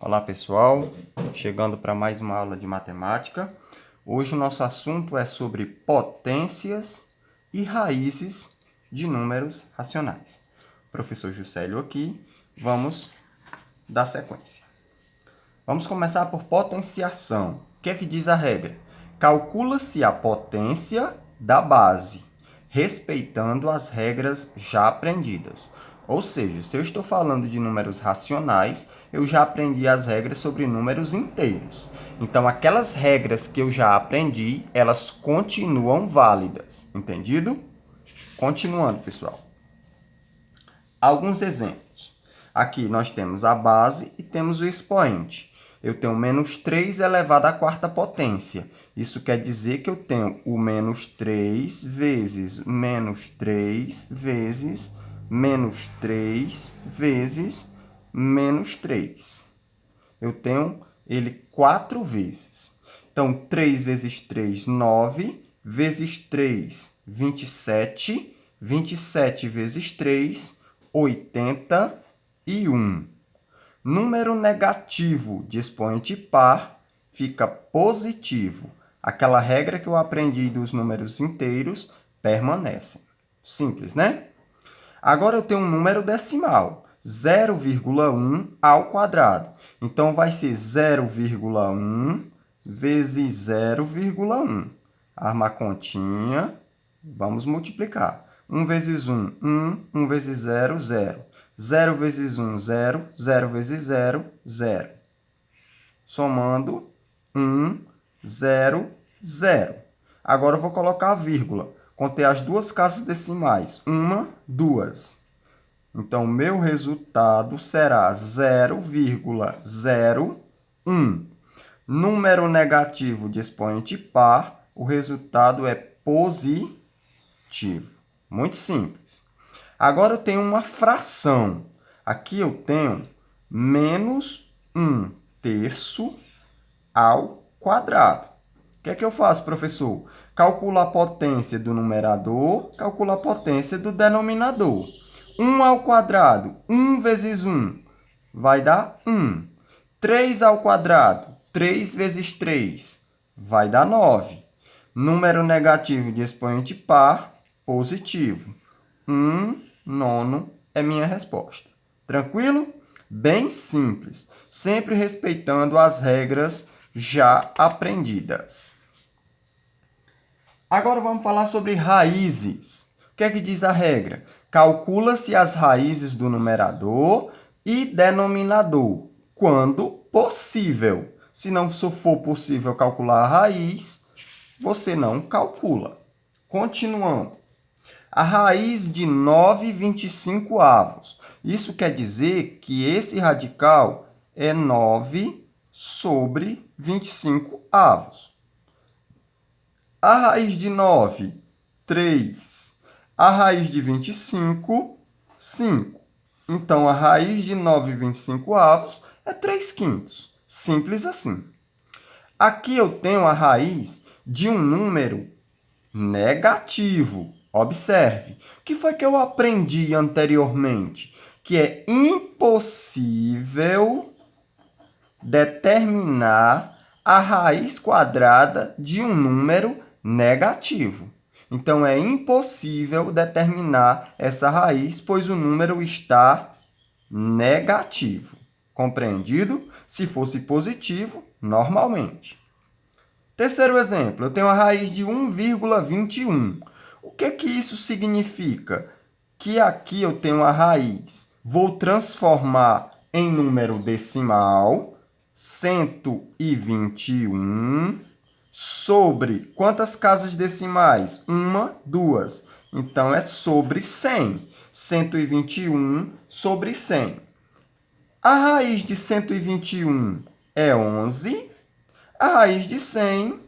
Olá pessoal, chegando para mais uma aula de matemática. Hoje o nosso assunto é sobre potências e raízes de números racionais. Professor Juscelio aqui, vamos dar sequência. Vamos começar por potenciação. O que é que diz a regra? Calcula-se a potência da base, respeitando as regras já aprendidas. Ou seja, se eu estou falando de números racionais, eu já aprendi as regras sobre números inteiros. Então, aquelas regras que eu já aprendi, elas continuam válidas. Entendido? Continuando, pessoal. Alguns exemplos. Aqui nós temos a base e temos o expoente. Eu tenho menos 3 elevado à quarta potência. Isso quer dizer que eu tenho o menos 3 vezes menos 3 vezes menos 3 vezes menos 3. Eu tenho ele 4 vezes. Então, 3 vezes 3, 9. Vezes 3, 27. 27 vezes 3, 81. Número negativo de expoente par fica positivo. Aquela regra que eu aprendi dos números inteiros permanece. Simples, né? Agora eu tenho um número decimal, 0,1 ao quadrado. Então, vai ser 0,1 vezes 0,1. Arma a continha, vamos multiplicar. 1 vezes 1, 1. 1 vezes 0, 0. 0 vezes 1, 0. 0 vezes 0, 0. Somando, 1, 0, 0. Agora eu vou colocar a vírgula. Contei as duas casas decimais. 1, 2. Então, o meu resultado será 0,01. Número negativo de expoente par, o resultado é positivo. Muito simples. Agora eu tenho uma fração. Aqui eu tenho menos 1/3 ao quadrado. O que é que eu faço, professor? Calculo a potência do numerador, calculo a potência do denominador. 1 ao quadrado, 1 vezes 1, vai dar 1. 3 ao quadrado, 3 vezes 3, vai dar 9. Número negativo de expoente par, positivo. 1/9 é minha resposta. Tranquilo? Bem simples, sempre respeitando as regras já aprendidas. Agora vamos falar sobre raízes. O que é que diz a regra? Calcula-se as raízes do numerador e denominador, quando possível. Se não for possível calcular a raiz, você não calcula. Continuando. A raiz de 9/25. Isso quer dizer que esse radical é 9 sobre 25 avos. A raiz de 9, 3. A raiz de 25, 5. Então, a raiz de 9/25 é 3/5. Simples assim. Aqui eu tenho a raiz de um número negativo. Observe. O que foi que eu aprendi anteriormente? Que é impossível determinar a raiz quadrada de um número negativo. Então, é impossível determinar essa raiz, pois o número está negativo. Compreendido? Se fosse positivo, normalmente. Terceiro exemplo, eu tenho a raiz de 1,21. O que isso significa? Que aqui eu tenho a raiz. Vou transformar em número decimal, 121, sobre quantas casas decimais? 1, 2. Então, é sobre 100. 121 sobre 100. A raiz de 121 é 11. A raiz de 100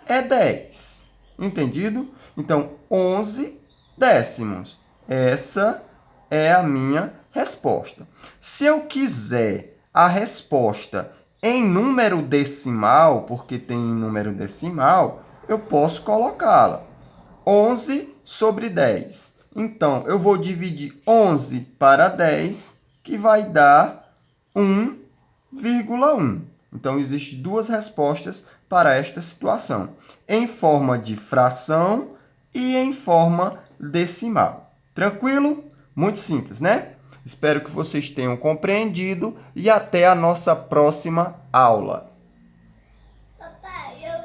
é 10. Entendido? Então, 11 décimos. Essa é a minha resposta. Se eu quiser a resposta em número decimal, porque tem número decimal, eu posso colocá-la. 11 sobre 10. Então, eu vou dividir 11 para 10, que vai dar 1 1,1. Então, existem duas respostas para esta situação, em forma de fração e em forma decimal. Tranquilo? Muito simples, né? Espero que vocês tenham compreendido e até a nossa próxima aula.